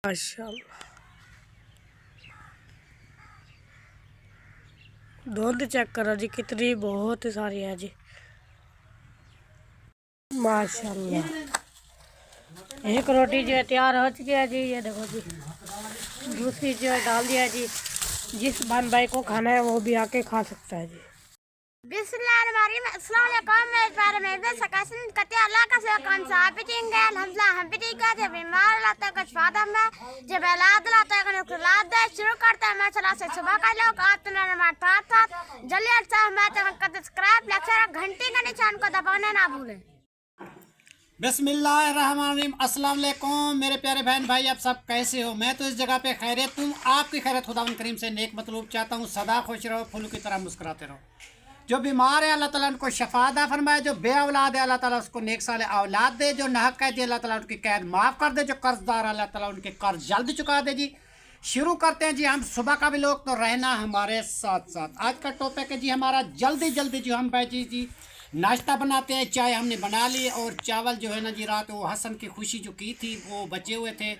माशाल्लाह धुंध चेक करो जी कितनी बहुत सारी है जी। माशाल्लाह एक रोटी जो है तैयार हो चुकी है जी। ये देखो जी दूसरी जो है डाल दिया जी। जिस बहन भाई को खाना है वो भी आके खा सकता है जी। बिस्मिल्लाहिर्रहमानिर्रहीम अस्सलाम वालेकुम। मैं बारे में बे सकासन कते अल्लाह का से कौन सा बिटिंग है हमला हम बिटिंग का जब बीमार लाता कुछ फादर में जब औलाद लाता है कुछ औलाद दे शुरू करता है माशाल्लाह से सुबह का लोग आप तो ना मारता था जल्दी अच्छा मैं तो सब्सक्राइब लेक्चर घंटी का निशान को दबाना ना भूलें। बिस्मिल्लाहिर्रहमानिर्रहीम अस्सलाम वालेकुम मेरे प्यारे बहन भाई, आप सब कैसे हो? मैं तो इस जगह पे खैरियत हूँ। आपकी खैरियत खुदावंद करीम से नेक मतलूब चाहता हूँ। सदा खुश रहो, फूलों की तरह मुस्कुराते रहो। जो बीमार है अल्लाह ताला उनको शफा अता फरमाए। जो बे औलाद है अल्लाह ताला उसको नेक साले औलाद दे। जो नाहक कैद है अल्लाह ताला उनकी कैद माफ़ कर दे। जो कर्जदार अल्लाह ताला उनके कर्ज जल्द चुका दे जी। शुरू करते हैं जी हम सुबह का भी लोग तो रहना हमारे साथ साथ। आज का टॉपिक है जी हमारा जल्दी जल्दी जो हम बैठी जी नाश्ता बनाते हैं। चाय हमने बना ली और चावल जो है ना जी रात वो हसन की खुशी जो की थी वो बचे हुए थे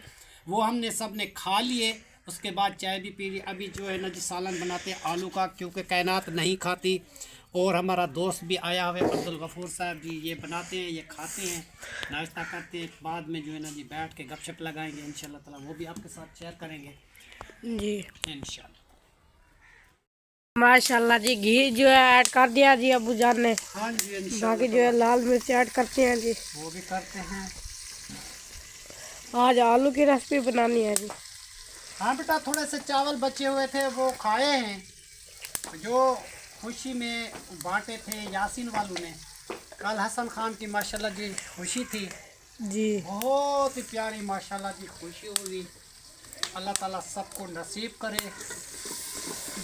वो हमने सब ने खा लिए। उसके बाद चाय भी पी ली। अभी जो है ना जी सालन बनाते हैं आलू का, क्योंकि कायनात नहीं खाती। और हमारा दोस्त भी आया हुआ है अब्दुल गफूर साहब जी, ये बनाते हैं, ये खाते हैं, नाश्ता करते हैं। बाद में जो है ना जी बैठ के गपशप लगाएंगे इंशाल्लाह ताला, वो भी आपके साथ शेयर करेंगे जी इंशाल्लाह। माशाल्लाह जी घी जो है ऐड कर दिया जी अबू जान ने। हाँ जी बाकी जो है लाल मिर्च ऐड करते हैं जी। वो भी करते हैं। आज आलू की रेसिपी बनानी है जी। हाँ बेटा, थोड़े से चावल बचे हुए थे वो खाए हैं, जो खुशी में बांटे थे यासीन वालों ने। कल हसन खान की माशाल्लाह जी खुशी थी जी, बहुत ही प्यारी माशाल्लाह जी खुशी हुई। अल्लाह ताला सबको नसीब करे।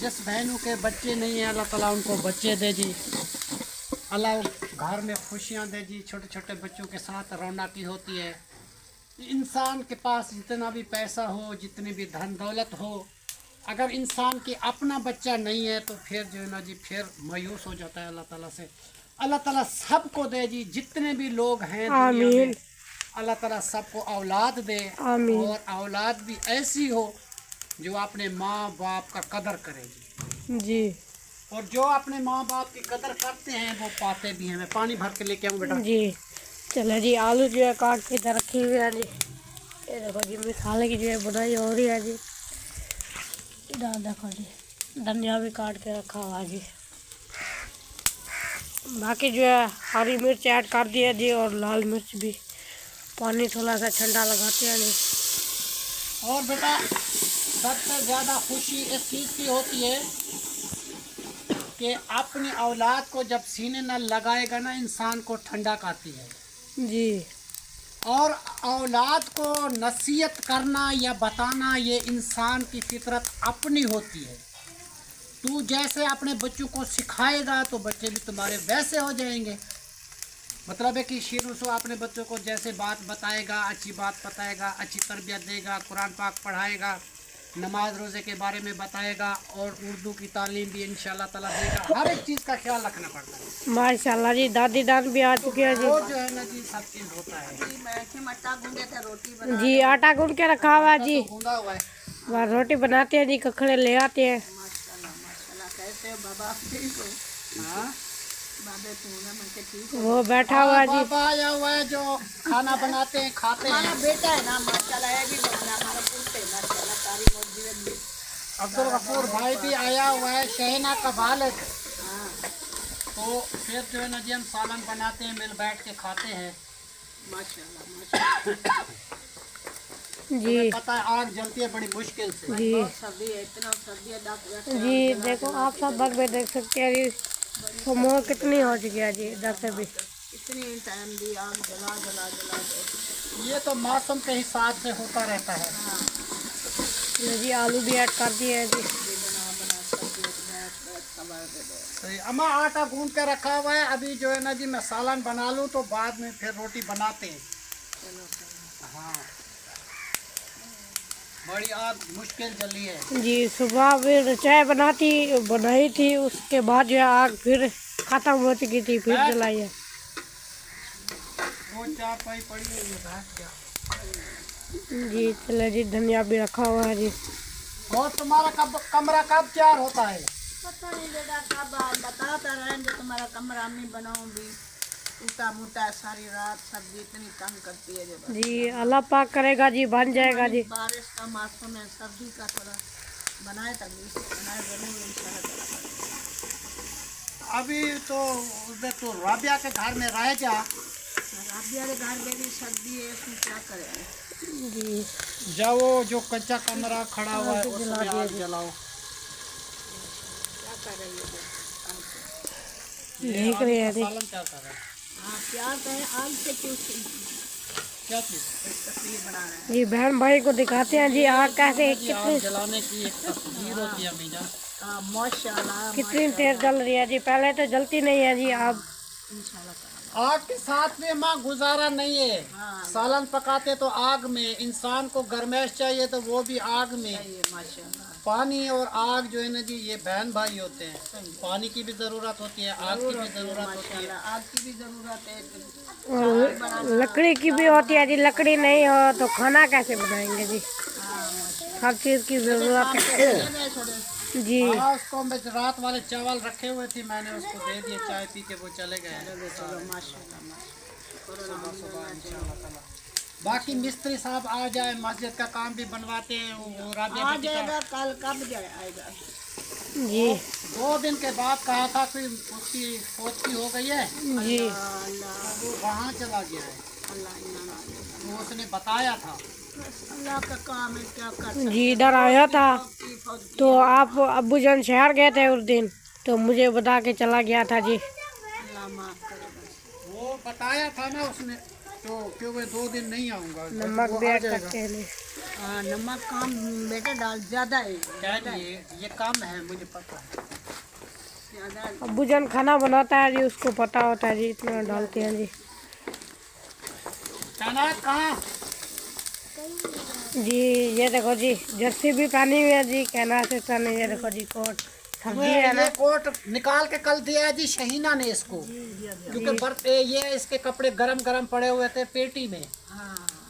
जिस बहनों के बच्चे नहीं हैं अल्लाह ताला उनको बच्चे दे जी। अल्लाह घर में खुशियाँ दे जी। छोटे छोटे बच्चों के साथ रौनकी होती है। इंसान के पास जितना भी पैसा हो, जितनी भी धन दौलत हो, अगर इंसान की अपना बच्चा नहीं है तो फिर जो है ना जी फिर मायूस हो जाता है अल्लाह ताला से। अल्लाह ताला सबको दे जी, जितने भी लोग हैं दुनिया में अल्लाह ताला सबको औलाद दे। और औलाद भी ऐसी हो जो अपने माँ बाप का कदर करे जी। और जो अपने माँ बाप की कदर करते हैं वो पाते भी हैं। मैं पानी भर के लेके आऊँ बेटा जी। चलो जी आलू जो है काट के इधर रखी हुई है जी। ये देखो जी मसाले की जो है बुनाई हो रही है जी। इधर देखो जी धनिया भी काट के रखा हुआ है जी। बाकी जो है हरी मिर्च ऐड कर दिया जी और लाल मिर्च भी। पानी थोड़ा सा ठंडा लगाते हैं जी। और बेटा सबसे ज़्यादा खुशी इस चीज़ की होती है कि अपनी औलाद को जब सीने न लगाएगा ना इंसान को ठंडक आती है जी। और औलाद को नसीहत करना या बताना ये इंसान की फितरत अपनी होती है। तू जैसे अपने बच्चों को सिखाएगा तो बच्चे भी तुम्हारे वैसे हो जाएंगे। मतलब है कि शुरू से अपने बच्चों को जैसे बात बताएगा, अच्छी बात बताएगा, अच्छी तरबियत देगा, कुरान पाक पढ़ाएगा, नमाज रोज़े के बारे में बताएगा और उर्दू की तालीम भी इंशाल्लाह ताला देगा। हर एक चीज़ का ख्याल रखना पड़ता है। माशाल्लाह जी दादी दान भी आ चुके हैं जी। वो जो है ना जी सब चीज़ होता है जी। आटा गूंद के रखा हुआ है जी। गूंदा हुआ है। वह रोटी बनाते हैं जी, कखड़े ले आते हैं। हाँ? वो बैठा हुआ है जी। बाबा आया हुआ है जो खाना बनाते हैं खाते हैं। बेटा है ना माशाल्लाह है भी हमारा पूछते माशाल्लाह सारी मौजूद। अब्दुल गफूर भाई भी आया हुआ है, शहना का वालिद। तो फिर जो है ना जी हम सालन बनाते हैं, मिल बैठ के खाते हैं माशाल्लाह। जी पता है आग जलती है बड़ी मुश्किल से जी। सर्दी है, इतना सर्दी है जी देखो आप सब बाग में देख सकते हैं जी मोर कितनी हो चुकी है जी इधर से भी। इतनी टाइम दी आग जला जला जला। ये तो मौसम के हिसाब से होता रहता है। जी आलू भी ऐड कर दिए हैं जी। तो अम्मा आटा गूंद के रखा हुआ है। अभी जो है ना जी मैं सालन बना लूँ तो बाद में फिर रोटी बनाते हैं। हाँ बड़ी आग मुश्किल जली है जी। सुबह फिर चाय बनाई थी, उसके बाद जो है आग फिर ख़त्म हो चुकी थी, फिर जलाई है। वो चार पाई पड़ी हुई है क्या जी चलो जी, धनिया भी रखा हुआ है जी। और तुम्हारा कमरा कब तैयार होता है? पता नहीं बेटा कब आप बताता रहेंगे। तुम्हारा कमरा अम्मी बनाऊंगी। टूटा मोटा सारी रात सब्जी इतनी तंग करती है जो जी अल्लाह पाक करेगा जी, बन जाएगा जी। बारिश का मौसम है, सब्जी का थोड़ा बनाए तभी बनाए जरूर इंशाल्लाह। अभी तो उधर तो राबिया के घर में रह जा। राबिया के घर में भी सर्दी है, इसमें क्या करें। जी जाओ, जो कच्चा कमरा खड़ा हुआ है उसमें आग जलाओ। क्या कर रही है देख रहे हैं जी। सालन क्या कर रहा है? हाँ प्यार करें आग से क्यों क्या चीज? तस्वीर बना रहे हैं। जी बहन भाई को दिखाते हैं जी आग कैसे जी, आग जलाने की एक तस्वीर होती है मीजा। माशाल्लाह कितनी तेज जल रही है जी। पहले तो जलती नहीं है जी आग। इंशाल्लाह। आग के साथ में माँ गुजारा नहीं है। हाँ। सालन पकाते तो आग में, इंसान को गर्माइश चाहिए तो वो भी आग में। ये माशाल्लाह पानी और आग जो है ना जी, ये बहन भाई होते हैं। पानी की भी जरूरत होती है, आग की भी जरूरत होती है। माशाल्लाह आग की भी जरूरत है। और लकड़ी की भी होती है जी। लकड़ी नहीं हो तो खाना कैसे बनाएंगे जी। हर चीज़ की जरूरत है जी। हाँ, उसको मैं रात वाले चावल रखे हुए थे, मैंने उसको दे दिए, चाय पी के वो चले गए। बाकी मिस्त्री साहब आ जाए, मस्जिद का काम भी बनवाते हैं। वो राबिया आ बेटी का जाएगा कल, कब आएगा। जी 2 दिन के बाद कहा था कि उसकी पोती हो गई है, जी वो वहाँ चला गया है। वो उसने बताया था। अल्लाह का काम है, क्या कर जी इधर आया था तो आप अब्बू जान शहर गए थे उस दिन, तो मुझे बता के चला गया था जी। अल्लाह माफ करे बस। वो बताया था ना उसने, तो क्यों मैं 2 दिन नहीं आऊँगा। नमक वो भी आ ऐड जाएगा। करते हैं। हाँ नमक काम बेटा डाल ज्यादा है, क्या ये काम है, मुझे पता है। ज्यादा। अब्बू जान खाना बनाता है जी, उसको पता होता है जी, इतना डालते हैं जी। कहाँ? जी ये देखो जी, जर्सी भी पहनी हुई है जी, कहना से तने। ये देखो जी कोट सब्जी है ना। ये कोट निकाल के कल दिया है जी शहीना ने इसको, क्योंकि ये इसके कपड़े गरम गरम पड़े हुए थे पेटी में।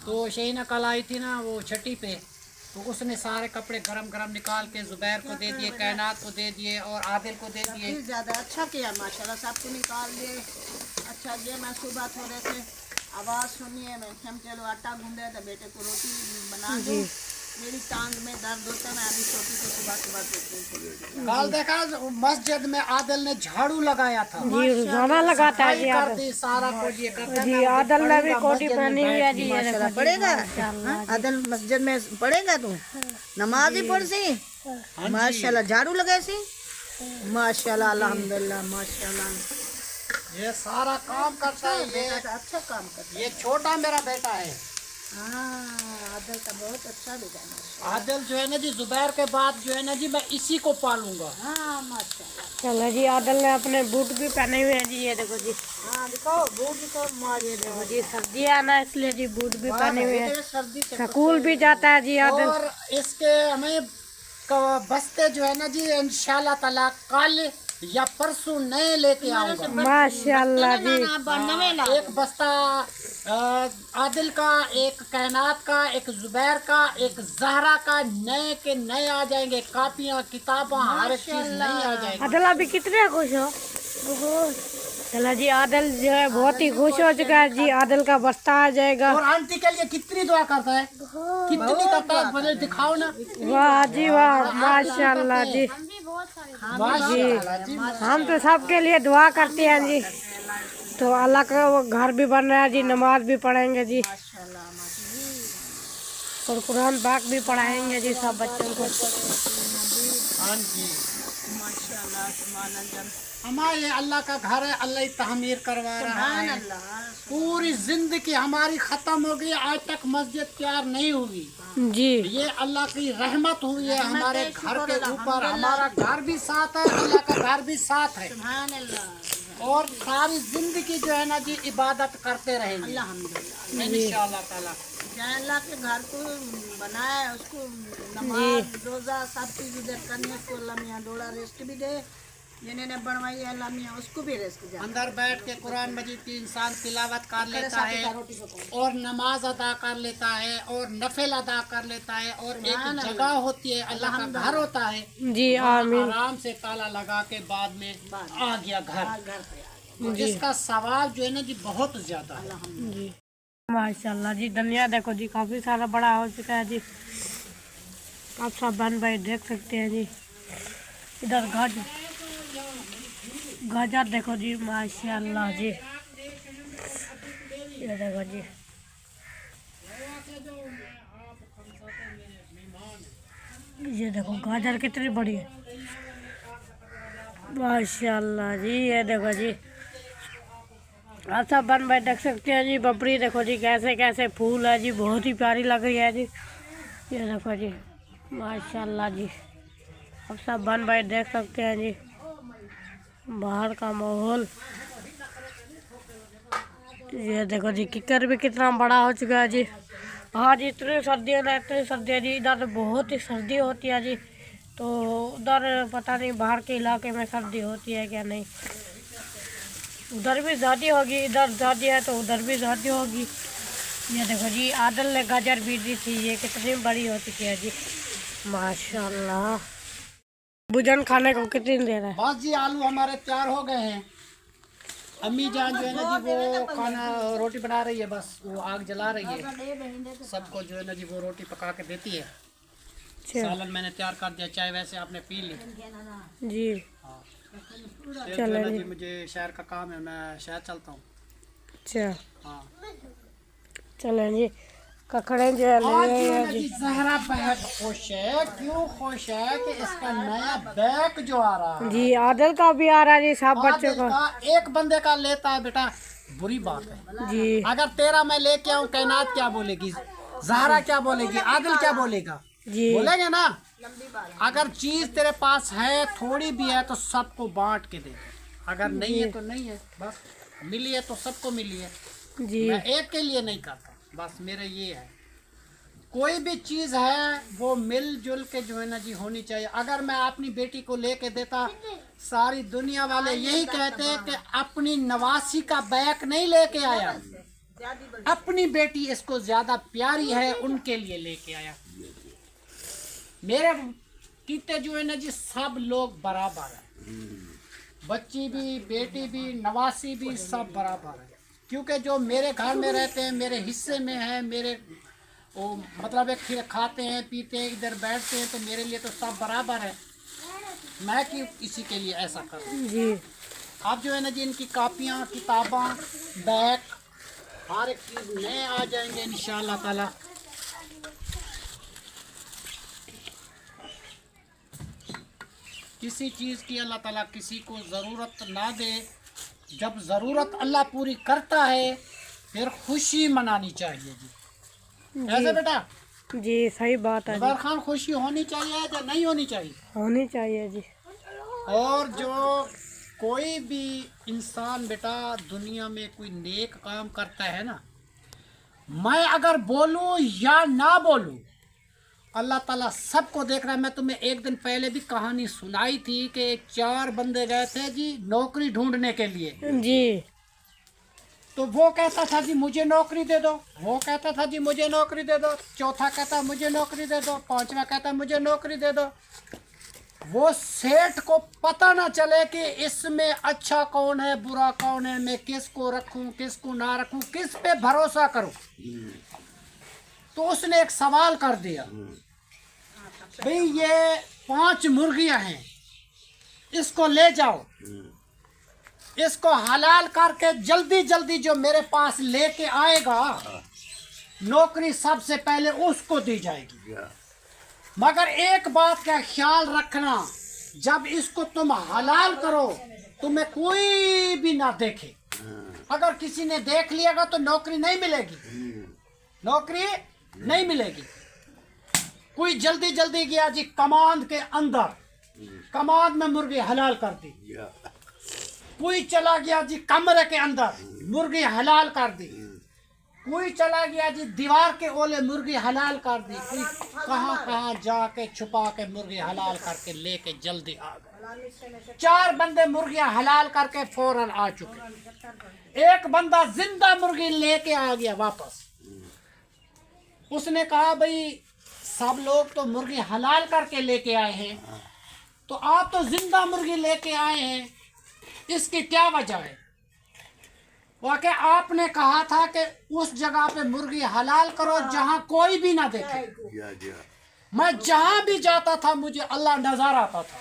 तो शहीना कल आई थी ना वो छठी पे, तो उसने सारे कपड़े गरम गरम निकाल के जुबैर को दे दिए, कायनात को दे दिए और आदिल को दे दिए। फिर ज्यादा अच्छा किया माशाल्लाह, सबको निकाल दिए। अच्छा किया। मैं सुबह थोड़े से आवाज़ सुनिए, मैं चलो आटा गूंदे तो बेटे को रोटी बना दूँ। मेरी टांग में दर्द होता है, मैं अभी छोटी को सुबह सुबह देती हूँ। कल देखा मस्जिद में आदिल ने झाड़ू लगाया था। जी रोजाना लगाता है जी आदल। करती सारा कुछ ये करता जी आदल ने भी कोटी पहनी हुई है जी। ये देखो जी, पढ़ेगा माशाल्लाह जी। आदल मस्जिद में पढ़ेगा तू, नमाज ही पढ़ सी माशाल्लाह, झाड़ू लगे सी माशाल्लाह, अल्हम्दुलिल्लाह माशाल्लाह। ये सारा काम करता है। ये अच्छा काम करता ये छोटा मेरा बेटा है। है। हाँ आदल का बहुत अच्छा बेटा है। आदिल जो है ना जी, जुबैर के बाद जो है ना जी, मैं इसी को पालूंगा। हाँ माशाल्लाह। चलो जी, आदल ने अपने बूट भी पहने हुए हैं जी। ये देखो जी, हाँ दिखाओ बूट दिखाओ मार। ये देखो जी सर्दी है ना, इसलिए जी बूट भी पहने हुए हैं। सर्दी से स्कूल भी जाता है जी आदल। और इसके हमें बस्ते जो है ना जी, इंशाल्लाह ताला कल या परसों नए लेके आऊंगा। माशाल्लाह जी। एक बस्ता आदिल का, एक कायनात का, एक जुबैर का, एक जहरा का, नए के नए आ जाएंगे। कापियाँ किताबें हर एक चीज नई आ जाएगी। आदल अभी कितने खुश हो? चलो जी, आदल जो है बहुत ही खुश हो चुका है जी। आदल का बस्ता आ जाएगा। और आंटी के लिए कितनी दुआ करता है, कितनी करता है, मुझे दिखाओ ना। वाह जी वाह, माशाल्लाह जी। माशाल्लाह जी। हम तो सबके लिए दुआ करते हैं जी। तो अल्लाह का वो घर भी बन रहा है जी, नमाज भी पढ़ेंगे जी, और कुरान पाक भी पढ़ाएंगे जी सब बच्चों को। हाँ जी, हमारे अल्लाह का घर है, अल्लाह ही तहमीर करवा रहा है। पूरी जिंदगी हमारी खत्म हो गई, आज तक मस्जिद तैयार नहीं हुई। जी ये अल्लाह की रहमत हुई है हमारे घर के ऊपर। हमारा घर भी साथ है, अल्लाह का घर भी साथ है, और सारी जिंदगी जो है ना जी इबादत करते रहेंगे इंशाअल्लाह ताला। अल्लाह के घर को बनाया, उसको नमाज रोजा सब चीज उधर करने को अल्लाह मियां डोला रेस्ट भी दे, जिन्होंने बनवाई है अल्लाह मियाँ उसको भी रिस्क जाए। अंदर बैठ के कुरान मजीद की इंसान तिलावत कर लेता है और नमाज अदा कर लेता है और नफिल अदा कर लेता है और एक जगह होती है अल्लाह का घर होता है जी आमीन। आराम से ताला लगा के बाद में आ गया घर। घर पे तो इसका सवाब जो है ना जी बहुत ज्यादा है जी माशाल्लाह जी। धनिया देखो जी काफ़ी सारा बड़ा हो चुका है जी। आप सब बहन भाई देख सकते हैं जी। इधर गाजर देखो जी माशाल्लाह जी। ये देखो जी ये देखो गाजर कितनी बड़ी है माशाल्लाह जी। ये देखो जी आप सब बन भाई देख सकते हैं जी। बबरी देखो जी कैसे कैसे फूल है जी, बहुत ही प्यारी लग रही है जी। ये देखो जी माशाल्लाह जी। आप सब बन भाई देख सकते हैं जी बाहर का माहौल। ये देखो जी किकर भी कितना बड़ा हो चुका है जी। हाँ जी इतनी सर्दियाँ ना इतनी सर्दियाँ जी। इधर बहुत ही सर्दी होती है जी, तो उधर पता नहीं बाहर के इलाके में सर्दी होती है क्या नहीं। उधर भी ज़्यादा होगी, इधर ज़्यादा है तो उधर भी ज़्यादा होगी। ये देखो जी आदल ने गाजर बीज दी थी, ये कितनी बड़ी हो चुकी है जी माशाल्लाह। भुजन खाने को कितनी देर है? बस जी आलू हमारे तैयार हो गए हैं। अम्मी जान जो है ना जी वो खाना रोटी बना रही है, बस वो आग जला रही है। सबको जो है ना जी वो रोटी पका के देती है। सालन मैंने तैयार कर दिया, चाय वैसे आपने पी ली जी। हाँ। चलो जी मुझे शहर का काम है, मैं शहर चलता हूँ। अच्छा हाँ चलें जी। ककड़े जो है ले जी। जहरा बहुत खुश है। क्यों खुश है कि इसका नया बैग जो आ रहा है जी। आदल का भी आ रहा है जी, सब बच्चों का। एक बंदे का लेता है बेटा, बुरी बात है जी। अगर तेरा मैं लेके आऊँ, कायनात क्या बोलेगी, जहरा क्या बोलेगी, आदिल क्या बोलेगा जी बोलेंगे ना। अगर चीज तेरे पास है थोड़ी भी है तो सबको बांट के दे, अगर नहीं है तो नहीं है, बस मिली है तो सबको मिली है। जी मैं एक के लिए नहीं करता, बस मेरा ये है। कोई भी चीज़ है वो मिलजुल के जो है ना जी होनी चाहिए। अगर मैं अपनी बेटी को लेके देता, सारी दुनिया वाले यही कहते हैं कि अपनी नवासी का बैग नहीं लेके आया, अपनी बेटी इसको ज्यादा प्यारी है उनके लिए लेके आया। मेरे कीते जो है ना जी सब लोग बराबर है, बच्ची भी बेटी भी नवासी भी सब बराबर है। क्योंकि जो मेरे घर में रहते हैं, मेरे हिस्से में है, मेरे वो मतलब एक खाते हैं पीते हैं इधर बैठते हैं, तो मेरे लिए तो सब बराबर है। मैं क्यों किसी के लिए ऐसा करूँ जी। अब जो है ना जी इनकी कापियाँ किताबें बैग हर एक चीज़ नए आ जाएंगे इंशाअल्लाह ताला। किसी चीज़ की अल्लाह ताला किसी को ज़रूरत ना दे, जब ज़रूरत अल्लाह पूरी करता है फिर खुशी मनानी चाहिए जी। ऐसे बेटा जी सही बात है जुबैर खान, खुशी होनी चाहिए या नहीं होनी चाहिए? होनी चाहिए जी। और जो कोई भी इंसान बेटा दुनिया में कोई नेक काम करता है ना, मैं अगर बोलूं या ना बोलूं अल्लाह ताला सबको देख रहा है। मैं तुम्हें एक दिन पहले भी कहानी सुनाई थी कि 4 बंदे गए थे जी नौकरी ढूंढने के लिए जी। तो वो कहता था जी मुझे नौकरी दे दो, वो कहता था जी मुझे नौकरी दे दो, चौथा कहता मुझे नौकरी दे दो, पांचवा कहता मुझे नौकरी दे दो। वो सेठ को पता ना चले कि इसमें अच्छा कौन है बुरा कौन है, मैं किसको रखूं किसको ना रखूं, किस पे भरोसा करूं। तो उसने एक सवाल कर दिया, भाई ये 5 मुर्गियां हैं, इसको ले जाओ, इसको हलाल करके जल्दी जल्दी जो मेरे पास लेके आएगा नौकरी सबसे पहले उसको दी जाएगी। मगर एक बात का ख्याल रखना, जब इसको तुम हलाल करो तुम्हें कोई भी ना देखे। अगर किसी ने देख लिएगा तो नौकरी नहीं मिलेगी, नौकरी नहीं मिलेगी। कोई जल्दी जल्दी गया जी कमांड के अंदर, कमांड में मुर्गी हलाल कर दी। कोई चला गया जी कमरे के अंदर, मुर्गी हलाल कर दी। कोई चला गया जी दीवार के ओले मुर्गी हलाल कर दी, कोई कहाँ कहाँ जाके छुपा के मुर्गी हलाल करके लेके जल्दी आ गए। 4 बंदे मुर्गियां हलाल करके फौरन आ चुके। एक बंदा जिंदा मुर्गी लेके आ गया वापस। उसने कहा भाई सब लोग तो मुर्गी हलाल करके लेके आए हैं, तो आप तो जिंदा मुर्गी लेके आए हैं, इसकी क्या वजह है? वाकई आपने कहा था कि उस जगह पे मुर्गी हलाल करो जहां कोई भी ना देखे। मैं जहां भी जाता था मुझे अल्लाह नजर आता था।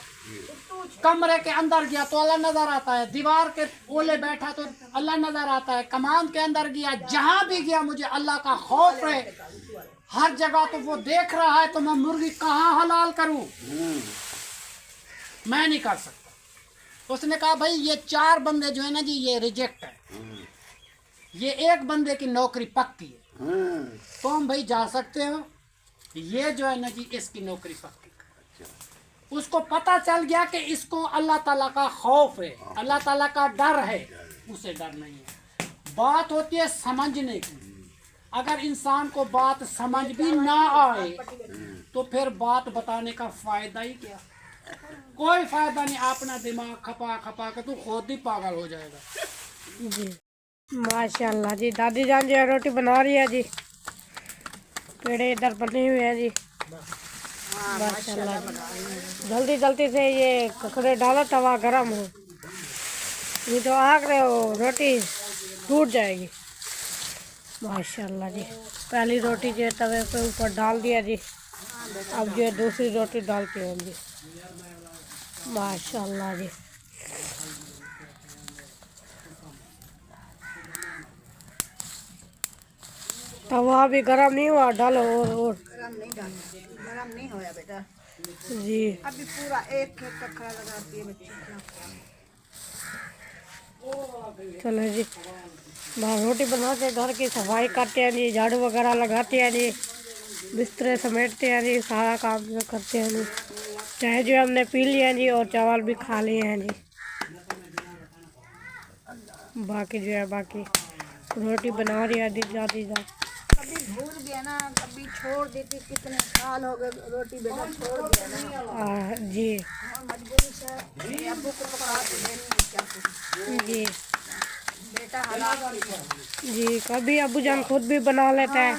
कमरे के अंदर गया तो अल्लाह नजर आता है, दीवार के ओले बैठा तो अल्लाह नजर आता है, कमान के अंदर गया, जहां भी गया मुझे अल्लाह का खौफ है। हर जगह तो वो देख रहा है, तो मैं मुर्गी कहाँ हलाल करूं? मैं नहीं कर सकता। उसने कहा भाई ये 4 बंदे जो है ना जी ये रिजेक्ट है, ये एक बंदे की नौकरी पक्की है, तो हम भाई जा सकते हो। ये जो है ना जी इसकी नौकरी पक्की। उसको पता चल गया कि इसको अल्लाह ताला का खौफ है, अल्लाह ताला का डर है, उसे डर नहीं है। बात होती है समझने की। अगर इंसान को बात समझ भी ना आए तो फिर बात बताने का फायदा ही क्या? कोई फायदा नहीं। अपना दिमाग खपा खपा के तू खुद ही पागल हो जाएगा। जी माशाल्लाह जी, दादी जान जो है रोटी बना रही है जी, पेड़े इधर बने हुए हैं जी माशाल्लाह। जल्दी जल्दी से ये ककड़े डालो, तवा गरम हो, नहीं तो आग रहे हो रोटी टूट जाएगी। माशाल्लाह जी, पहली रोटी जो है तवे पे ऊपर डाल दिया जी, अब जो है दूसरी रोटी डालते हैं जी माशाल्लाह जी। तवा भी गरम नहीं हुआ, डालो और गरम नहीं होया बेटा जी। अभी पूरा एक कखरा लगाती है बच्ची। चलो जी, बाहर रोटी बनाते, घर की सफाई करते हैं जी, झाड़ू वगैरह लगाते हैं जी, बिस्तरे समेटते हैं जी, सारा काम जो करते हैं जी। चाय जो हमने पी लिया जी और चावल भी खा लिए हैं जी। बाकी जो है बाकी रोटी बना रही है दादी जान। कभी भूल गया ना, कभी छोड़ देती, कितने साल हो गए रोटी बेटा छोड़ दिया ना जी। और मजबूरी से अब्बू को पका के देनी है क्या करूं। जी बेटा हालात जी, कभी अबू जान खुद भी बना लेता है।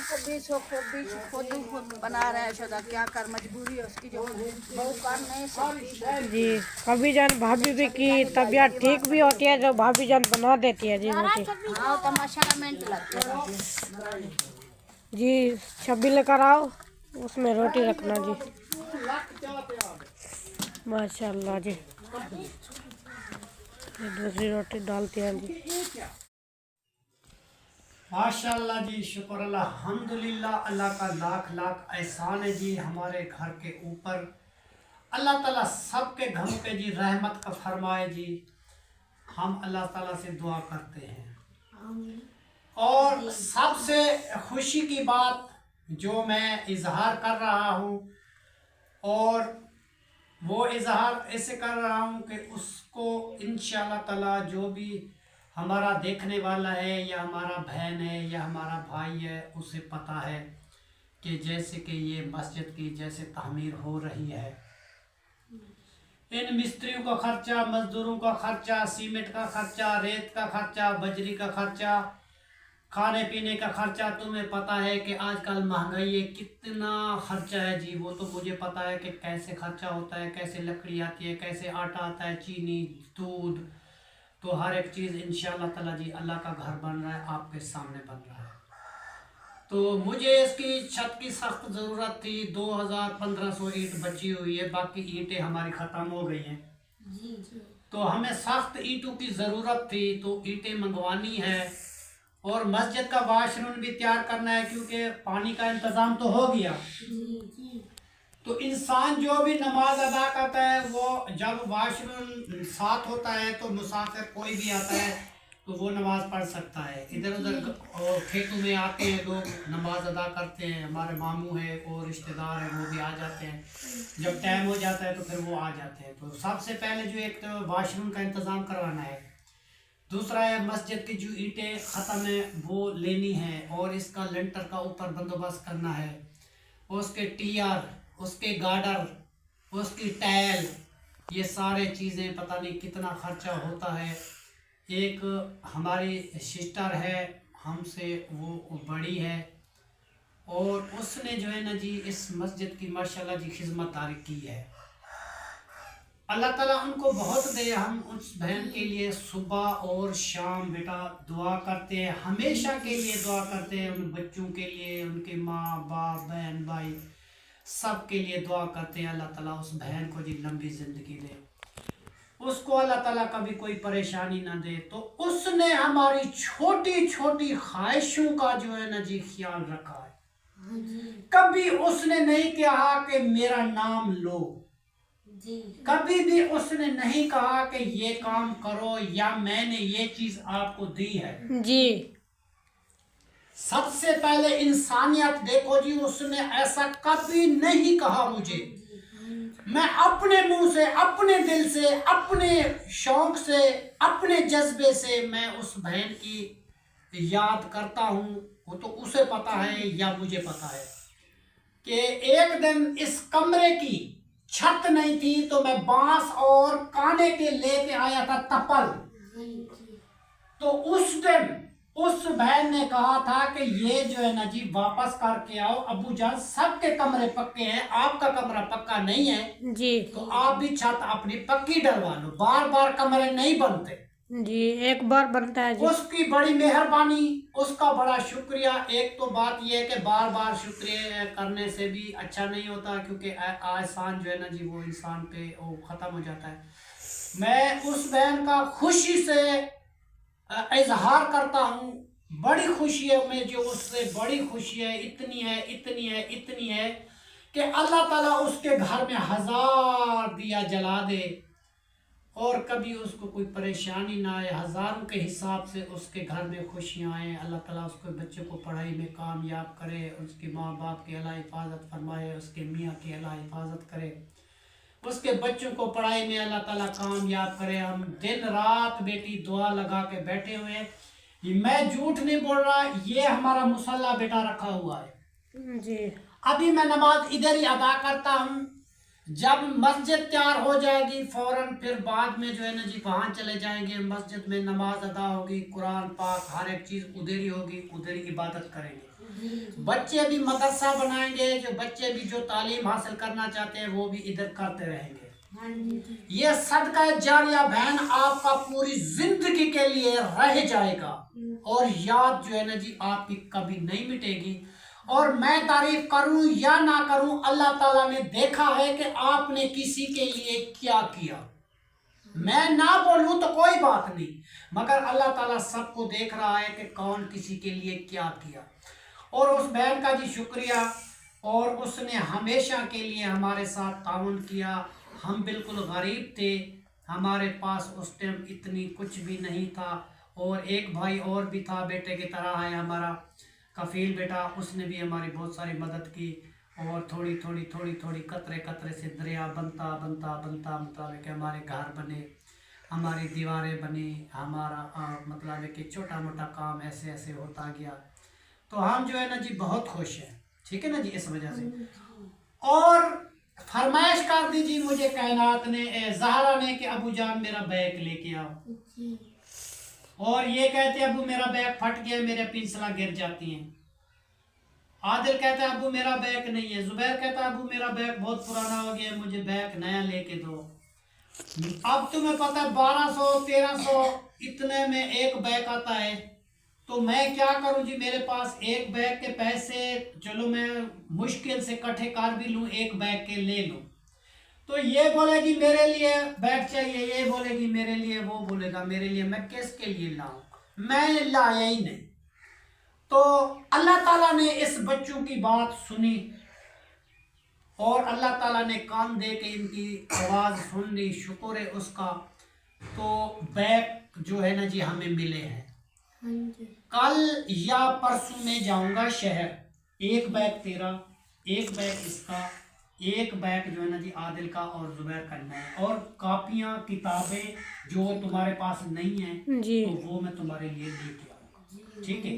खुद बना रहा है शोदा, क्या कर मजबूरी है उसकी, जो बहू कर नहीं सकती। जी कभी जान भाभी भी की तबीयत ठीक भी होती है, जो भाभी जान बना देती है जी रोटी। हाँ तमाशा मिनट लगता है जी, छब्बी लेकर आओ, उसमें रोटी रखना जी माशाल्लाह जी। ये दूसरी रोटी डालती हैं जी माशाल्लाह जी, शुक्र अल्लाह, अल्हम्दुलिल्लाह। अल्लाह का लाख लाख एहसान है जी हमारे घर के ऊपर। अल्लाह ताला सबके घरों पे जी रहमत का फरमाए जी। हम अल्लाह ताला से दुआ करते हैं। और सबसे खुशी की बात जो मैं इजहार कर रहा हूँ, और वो इजहार ऐसे कर रहा हूँ कि उसको इंशाअल्लाह ताला जो भी हमारा देखने वाला है, या हमारा बहन है, या हमारा भाई है, उसे पता है कि जैसे कि ये मस्जिद की जैसे तामीर हो रही है, इन मिस्त्रियों का खर्चा, मजदूरों का खर्चा, सीमेंट का खर्चा, रेत का खर्चा, बजरी का खर्चा, खाने पीने का खर्चा, तुम्हें पता है कि आजकल महंगाई है, कितना खर्चा है जी। वो तो मुझे पता है कि कैसे खर्चा होता है, कैसे लकड़ी आती है, कैसे आटा आता है, चीनी, दूध, तो हर एक चीज़ इंशाअल्लाह ताला जी अल्लाह का घर बन रहा है, आपके सामने बन रहा है। तो मुझे इसकी छत की सख्त ज़रूरत थी। 2500 ईंट बची हुई है, बाकी ईंटें हमारी ख़त्म हो गई हैं तो हमें सख्त ईंटों की ज़रूरत थी, तो ईंटें मंगवानी है। और मस्जिद का वाशरूम भी तैयार करना है, क्योंकि पानी का इंतज़ाम तो हो गया। तो इंसान जो भी नमाज अदा करता है, वो जब वाशरूम साथ होता है तो मुसाफिर कोई भी आता है तो वो नमाज पढ़ सकता है। इधर उधर खेतों में आते हैं लोग, नमाज अदा करते हैं, हमारे मामू है और रिश्तेदार हैं, वो भी आ जाते हैं। जब टाइम हो जाता है तो फिर वो आ जाते हैं। तो सबसे पहले जो एक तो वाशरूम का इंतज़ाम करवाना है। दूसरा है मस्जिद की जो ईंटें ख़त्म है वो लेनी है और इसका लेंटर का ऊपर बंदोबस्त करना है, उसके टीआर, उसके गार्डर, उसकी टाइल, ये सारे चीज़ें पता नहीं कितना खर्चा होता है। एक हमारी सिस्टर है हमसे, वो बड़ी है और उसने जो है ना जी इस मस्जिद की माशाल्लाह जी खिदमतदारी की है। अल्लाह ताला उनको बहुत दे। हम उस बहन के लिए सुबह और शाम बेटा दुआ करते हैं, हमेशा के लिए दुआ करते हैं, उन बच्चों के लिए, उनके माँ बाप बहन भाई सब के लिए दुआ करते हैं। अल्लाह ताला उस बहन को जी लंबी ज़िंदगी दे, उसको अल्लाह ताला कभी कोई परेशानी ना दे। तो उसने हमारी छोटी छोटी ख्वाहिशों का जो है ना जी ख्याल रखा है। कभी उसने नहीं कहा कि मेरा नाम लो, कभी भी उसने नहीं कहा कि ये काम करो या मैंने ये चीज आपको दी है जी। सबसे पहले इंसानियत देखो जी, उसने ऐसा कभी नहीं कहा मुझे। मैं अपने मुंह से, अपने दिल से, अपने शौक से, अपने जज्बे से मैं उस बहन की याद करता हूँ। वो तो उसे पता है या मुझे पता है कि एक दिन इस कमरे की छत नहीं थी तो मैं बांस और काने के लेके आया था तपल। तो उस दिन उस बहन ने कहा था कि ये जो है ना जी वापस करके आओ, अबू जान सबके कमरे पक्के हैं, आपका कमरा पक्का नहीं है जी, तो आप भी छत अपनी पक्की डलवा लो, बार बार कमरे नहीं बनते जी एक बार बनता है जी। उसकी बड़ी मेहरबानी, उसका बड़ा शुक्रिया। एक तो बात यह है कि बार बार शुक्रिया करने से भी अच्छा नहीं होता, क्योंकि एहसान जो है ना जी वो इंसान पे वो ख़त्म हो जाता है। मैं उस बहन का खुशी से इजहार करता हूँ, बड़ी खुशी है मुझे उससे, बड़ी खुशी है, इतनी है इतनी है इतनी है कि अल्लाह ताला उसके घर में 1000 दिया जला दे और कभी उसको कोई परेशानी ना आए, हज़ारों के हिसाब से उसके घर में खुशियाँ आए। अल्लाह ताला उसके बच्चे को पढ़ाई में कामयाब करे, उसके माँ बाप की अल्लाह हिफाजत फरमाए, उसके मियाँ की अल्लाह हिफाजत करे, उसके बच्चों को पढ़ाई में अल्लाह ताला कामयाब करे। हम दिन रात बेटी दुआ लगा के बैठे हुए हैं, मैं झूठ नहीं बोल रहा, ये हमारा मुसल्ला बेटा रखा हुआ है जी। अभी मैं नमाज इधर ही अदा करता हूँ। जब मस्जिद तैयार हो जाएगी फौरन फिर बाद में जो है ना जी वहाँ चले जाएंगे, मस्जिद में नमाज अदा होगी, कुरान पाक हर एक चीज़ उधर ही होगी, उधर ही इबादत करेंगे। बच्चे भी मदरसा बनाएंगे, जो बच्चे भी जो तालीम हासिल करना चाहते हैं वो भी इधर करते रहेंगे। ये सदका जारिया बहन आपका पूरी जिंदगी के लिए रह जाएगा और याद जो है ना जी आपकी कभी नहीं मिटेगी। और मैं तारीफ करूं या ना करूं, अल्लाह ताला ने देखा है कि आपने किसी के लिए क्या किया। मैं ना बोलूं तो कोई बात नहीं, मगर अल्लाह ताला सबको देख रहा है कि कौन किसी के लिए क्या किया। और उस बहन का जी शुक्रिया, और उसने हमेशा के लिए हमारे साथ ताउन किया। हम बिल्कुल गरीब थे, हमारे पास उस टाइम इतनी कुछ भी नहीं था, और एक भाई और भी था बेटे की तरह है हमारा कफील बेटा, उसने भी हमारी बहुत सारी मदद की। और थोड़ी थोड़ी थोड़ी थोड़ी कतरे कतरे से दरिया बनता बनता बनता मतलब कि हमारे घर बने, हमारी दीवारें बनी, हमारा मतलब है कि छोटा मोटा काम ऐसे ऐसे होता गया। तो हम जो है ना जी बहुत खुश हैं, ठीक है ना जी, इस वजह से। और फरमाइश कर दी जी मुझे कायनात ने, ज़हरा ने, कि अबू जान मेरा बैग लेके आओ। और ये कहते अबू मेरा बैग फट गया, मेरे पिंसला गिर जाती हैं। आदिल कहता है अबू मेरा बैग नहीं है। जुबैर कहता है अबू मेरा बैग बहुत पुराना हो गया, मुझे बैग नया लेके दो। अब तुम्हें पता है 1200-1300 इतने में एक बैग आता है, तो मैं क्या करूं जी, मेरे पास एक बैग के पैसे चलो मैं मुश्किल से इकट्ठे कर भी लूं, एक बैग के ले लूं। तो ये बोलेगी मेरे लिए बैग चाहिए, ये बोलेगी मेरे लिए, वो बोलेगा मेरे लिए, मैं किसके लिए लाऊं, मैं लाया ही नहीं। तो अल्लाह ताला ने इस बच्चों की बात सुनी और अल्लाह ताला ने कान दे के इनकी आवाज़ सुन ली, शुक्र है उसका। तो बैग जो है ना जी हमें मिले हैं। कल या परसों में जाऊंगा शहर, एक बैग तेरा, एक बैग इसका, एक बैग जो है ना जी आदिल का और जुबैर का है, और कापियां किताबें जो तुम्हारे पास नहीं है जी तो वो मैं तुम्हारे लिए लेके आऊंगा, ठीक है।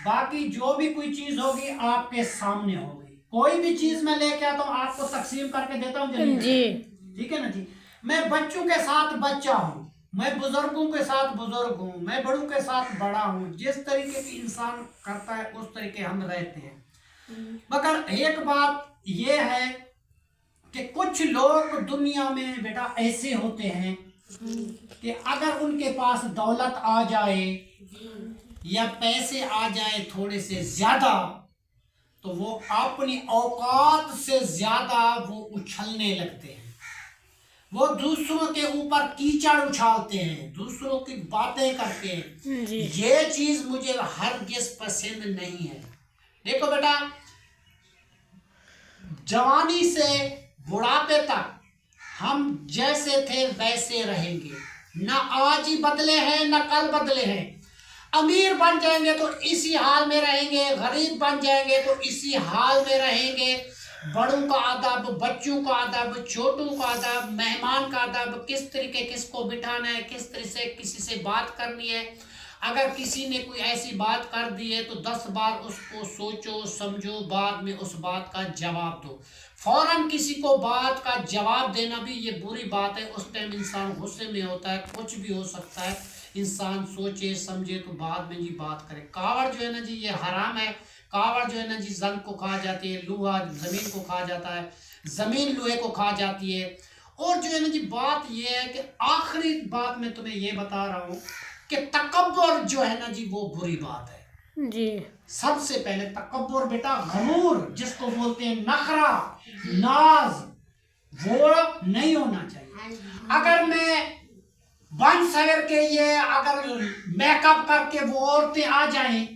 बाकी जो भी कोई चीज होगी आपके सामने होगी, कोई भी चीज मैं लेके आता हूँ आपको तकसीम करके देता हूँ जी ठीक है ना जी। मैं बच्चों के साथ बच्चा हूँ, मैं बुजुर्गों के साथ बुजुर्ग हूँ, मैं बड़ों के साथ बड़ा हूँ। जिस तरीके की इंसान करता है उस तरीके हम रहते हैं। मगर एक बात ये है कि कुछ लोग दुनिया में बेटा ऐसे होते हैं कि अगर उनके पास दौलत आ जाए या पैसे आ जाए थोड़े से ज्यादा, तो वो अपनी औकात से ज्यादा वो उछलने लगते हैं, वो दूसरों के ऊपर कीचड़ उछालते हैं, दूसरों की बातें करते हैं। जी ये चीज मुझे हरगिज़ पसंद नहीं है। देखो बेटा, जवानी से बुढ़ापे तक हम जैसे थे वैसे रहेंगे, न आज ही बदले हैं न कल बदले हैं। अमीर बन जाएंगे तो इसी हाल में रहेंगे, गरीब बन जाएंगे तो इसी हाल में रहेंगे। बड़ों का अदब, बच्चों का अदब, छोटों का अदब, मेहमान का अदब, किस तरीके किसको बिठाना है, किस तरह से किसी से बात करनी है। अगर किसी ने कोई ऐसी बात कर दी है तो 10 बार उसको सोचो समझो, बाद में उस बात का जवाब दो। फौरन किसी को बात का जवाब देना भी ये बुरी बात है। उस टाइम इंसान गुस्से में होता है, कुछ भी हो सकता है। इंसान सोचे समझे तो बाद में जी बात करे। कावड़ जो है ना जी ये हराम है। कावड़ जो है ना जी जंग को खा जाती है, लोहा जमीन को खा जाता है, जमीन लोहे को खा जाती है। और जो है ना जी बात ये है कि आखिरी बात मैं तुम्हें ये बता रहा हूँ कि तकब्बुर जो है ना जी वो बुरी बात है जी। सबसे पहले तकब्बुर बेटा, गरूर जिसको बोलते हैं, नखरा, नाज, वो नहीं होना चाहिए। अगर मैं बन सवर के ये अगर मेकअप करके वो औरतें आ जाएं,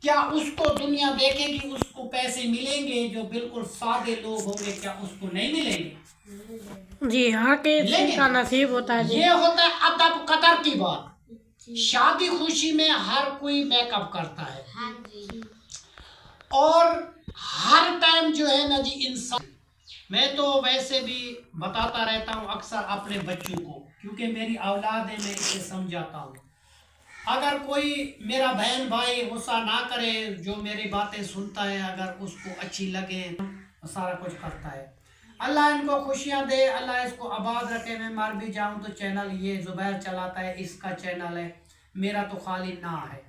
क्या उसको दुनिया देखेगी, उसको पैसे मिलेंगे? जो बिल्कुल सादे लोग होंगे क्या उसको नहीं मिलेंगे? जी हाँ, के का नसीब होता है जी। ये होता है अदब कदर की बात। शादी खुशी में हर कोई मेकअप करता है और हर टाइम जो है ना जी इंसान, मैं तो वैसे भी बताता रहता हूँ अक्सर अपने बच्चों को, क्योंकि मेरी औलाद है, मैं इसे समझाता हूँ। अगर कोई मेरा बहन भाई गुस्सा ना करे, जो मेरी बातें सुनता है, अगर उसको अच्छी लगे तो सारा कुछ करता है। अल्लाह इनको खुशियाँ दे, अल्लाह इसको आबाद रखे। मैं मर भी जाऊँ तो चैनल ये जुबैर चलाता है, इसका चैनल है, मेरा तो खाली ना है।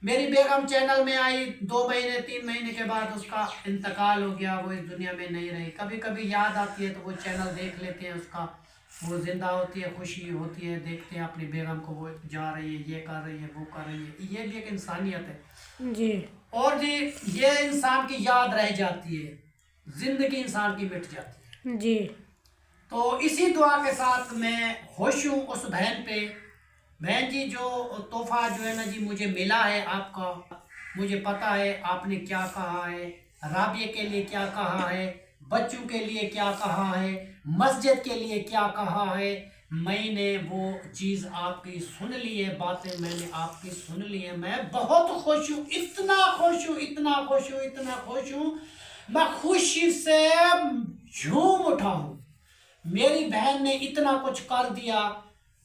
मेरी बेगम चैनल में आई 2 महीने 3 महीने के बाद उसका इंतकाल हो गया, वो इस दुनिया में नहीं रही। कभी कभी याद आती है तो वो चैनल देख लेते हैं, उसका वो जिंदा होती है, खुशी होती है, देखते हैं अपनी बेगम को, वो जा रही है, ये कर रही है, वो कर रही है। ये भी एक इंसानियत है जी। और जी ये इंसान की याद रह जाती है, जिंदगी इंसान की मिट जाती है जी। तो इसी दुआ के साथ मैं खुश हूँ उस बहन पे। बहन जी, जो तोहफा जो है ना जी मुझे मिला है आपका, मुझे पता है आपने क्या कहा है, राबिया के लिए क्या कहा है, बच्चों के लिए क्या कहा है, मस्जिद के लिए क्या कहा है। मैंने वो चीज़ आपकी सुन ली है, बातें मैंने आपकी सुन ली है। मैं बहुत खुश हूँ, इतना खुश हूँ, इतना खुश हूँ, इतना खुश हूँ, मैं खुशी से झूम उठा हूँ। मेरी बहन ने इतना कुछ कर दिया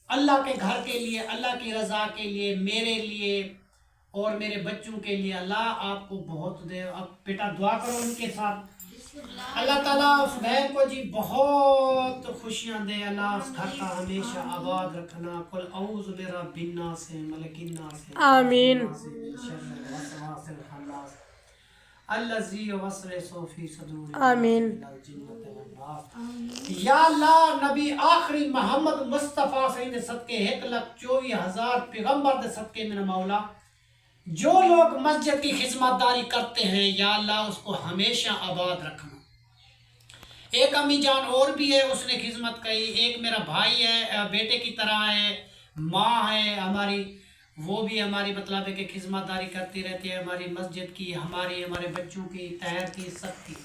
अल्लाह के घर के लिए, अल्लाह की रज़ा के लिए, मेरे लिए और मेरे बच्चों के लिए। अल्लाह आपको बहुत दे। अब बेटा दुआ करो उनके साथ, अल्लाह ताला उस बहन को जी बहुत खुशियाँ दे। अल्लाह उस घर का हमेशा आबाद रखना। कुल औज़ु बिरब्बिन नास मलिकिन नास आमीन। अल्लज़ी वस्वसु फ़ी सुदूर आमीन। या अल्लाह, नबी आखिरी मोहम्मद मुस्तफ़ा सही सदके 1,24,000 पैगंबर दे सदके मेरा मौला, जो लोग मस्जिद की खिदमतदारी करते हैं, या अल्लाह उसको हमेशा आबाद रखना। एक अम्मी जान और भी है, उसने खिदमत की। एक मेरा भाई है, बेटे की तरह है, माँ है हमारी, वो भी हमारी मतलब है कि खिदमतदारी करती रहती है, हमारी मस्जिद की, हमारे बच्चों की, तहर की, सबकी।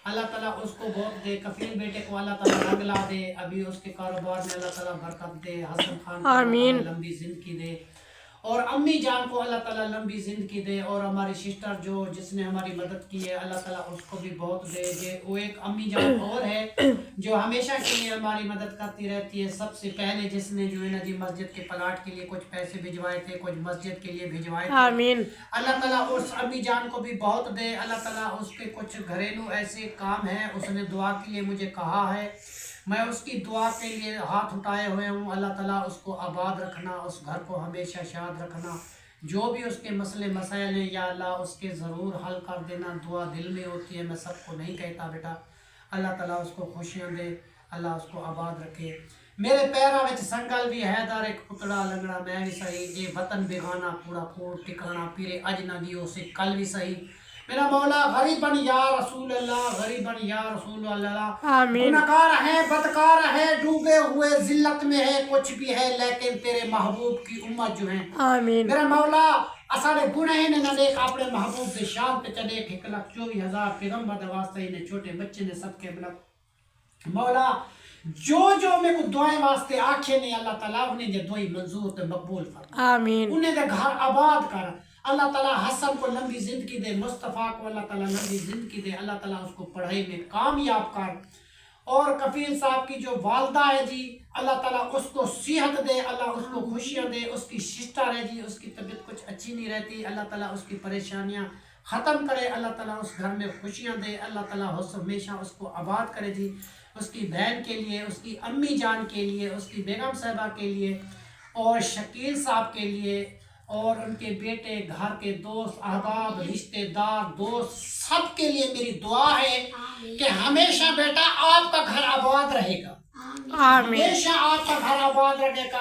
अल्लाह ताला उसको बहुत दे। कफील बेटे को अल्लाह ताला रंग ला दे, अभी उसके कारोबार में अल्लाह ताला बरकत दे। हसन खान को आमीन। लंबी जिंदगी दे और अम्मी जान को अल्लाह ताला लंबी ज़िंदगी दे, और हमारी सिस्टर जिसने हमारी मदद की है अल्लाह ताला उसको भी बहुत दे। वो एक अम्मी जान और है जो हमेशा के लिए हमारी मदद करती रहती है। सबसे पहले जिसने जो है ना जी मस्जिद के प्लाट के लिए कुछ पैसे भिजवाए थे, कुछ मस्जिद के लिए भिजवाए थे। आमीन। अल्लाह ताला उस अम्मी जान को भी बहुत दे। अल्लाह ताला उसके कुछ घरेलू ऐसे काम है, उसने दुआ के लिए मुझे कहा है, मैं उसकी दुआ के लिए हाथ उठाए हुए हूँ। अल्लाह ताला उसको आबाद रखना, उस घर को हमेशा शाद रखना। जो भी उसके मसले मसाइल हैं या अल्लाह उसके ज़रूर हल कर देना। दुआ दिल में होती है, मैं सबको नहीं कहता बेटा। अल्लाह ताला उसको खुशियाँ दे, अल्लाह उसको आबाद रखे। मेरे पैरों में संगल भी हैदर एक पुतड़ा लंगड़ा मैं भी सही, ये वतन बेगाना पूरा कोट ठिकाना पीरे अजनबियों से कल भी सही। मेरा मौला गरीबन या रसूल अल्लाह, गरीबन या रसूल अल्लाह। आमीन। गुनहगार है, बदकार है, डूबे हुए जिल्लत में है, कुछ भी है लेकिन तेरे महबूब की उम्मत जो है। आमीन। मेरा मौला असारे गुनाह ने न देख अपने महबूब के शान पे चले 1,24,000 पैगंबर वास्ते ने छोटे बच्चे ने सबके मतलब मौला जो मेरे को दुआएं वास्ते आखे ने अल्लाह ताला उन्हें जे दुआई मंजूर ते मकबूल फरमा। आमीन। उन्हें दे घर आबाद कर। अल्लाह ताला हसन को लंबी जिंदगी दे, मुस्तफ़ा को अल्लाह ताला लंबी जिंदगी दे। अल्लाह ताला उसको पढ़ाई में कामयाब कर। और कफील साहब की जो वालदा है जी अल्लाह ताला उसको सेहत दे, अल्लाह उसको खुशियाँ दे। उसकी सिस्टर है जी, उसकी तबीयत कुछ अच्छी नहीं रहती, अल्लाह ताला उसकी परेशानियाँ ख़त्म करे। अल्लाह ताला उस घर में खुशियाँ दे, अल्लाह ताला हमेशा उसको आबाद करे जी। उसकी बहन के लिए, उसकी अम्मी जान के लिए, उसकी बेगम साहबा के लिए और शकील साहब के लिए और उनके बेटे, घर के दोस्त, अहबाब, रिश्तेदार, दोस्त सब के लिए मेरी दुआ है कि हमेशा बेटा आपका घर आबाद रहेगा। आमीन। हमेशा आपका घर आबाद रहेगा,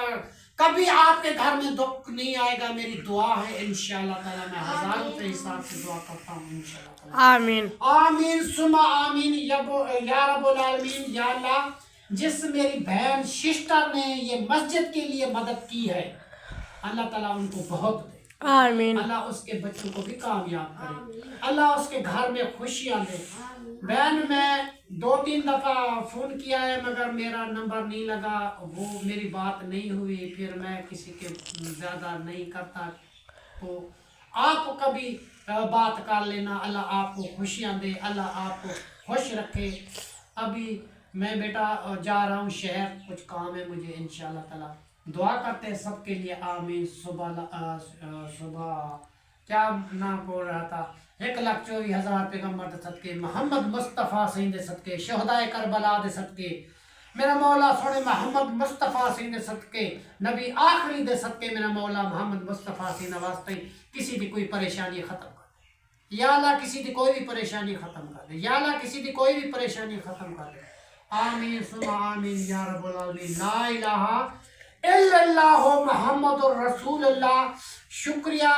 कभी आपके घर में दुख नहीं आएगा। मेरी दुआ है इंशाअल्लाह ताला। मैं हज़ारों के हिसाब से दुआ करता हूँ इंशाअल्लाह ताला। आमीन। आमीन सुमा आमीन या रब्बुल आलमीन। या अल्लाह जिस मेरी बहन सिस्टर ने ये मस्जिद के लिए मदद की है अल्लाह ताला उनको बहुत दे। आमीन। अल्लाह उसके बच्चों को भी कामयाब करे, अल्लाह उसके घर में खुशियाँ दे। बहन मैं 2-3 दफ़ा फ़ोन किया है मगर मेरा नंबर नहीं लगा, वो मेरी बात नहीं हुई, फिर मैं किसी के ज़्यादा नहीं करता। तो आप कभी बात कर लेना। अल्लाह आपको खुशियाँ दे, अल्लाह आपको खुश रखे। अभी मैं बेटा जा रहा हूँ शहर, कुछ काम है मुझे इंशाअल्लाह ताला। दुआ करते हैं सबके लिए आमीन। सुबह क्या नाम बोल रहा था, 1,24,000 पैगंबर दे सदके, मोहम्मद मुस्तफ़ा सिंह दे सदके, शहदाए करबला दे सदके, मेरा मौला सोने मोहम्मद मुस्तफ़ा सिंह दे सदके, नबी आखिरी दे सदके, मेरा मौला मोहम्मद मुस्तफ़ा सिंह वास्ते किसी की कोई परेशानी ख़त्म कर दे या अल्लाह, किसी की कोई भी परेशानी ख़त्म कर दे या अल्लाह, किसी की कोई भी परेशानी ख़त्म कर दे। आमीन सुमा आमीन या रब्बुल आलमीन। ला इलाहा इल्लल्लाह मुहम्मदुर रसूलुल्लाह। शुक्रिया।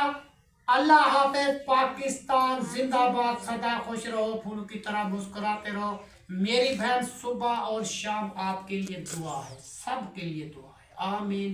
अल्लाह हाफ़िज़। पाकिस्तान जिंदाबाद। सदा खुश रहो, फूल की तरह मुस्कुराते रहो। मेरी बहन सुबह और शाम आपके लिए दुआ है, सब के लिए दुआ है। आमीन।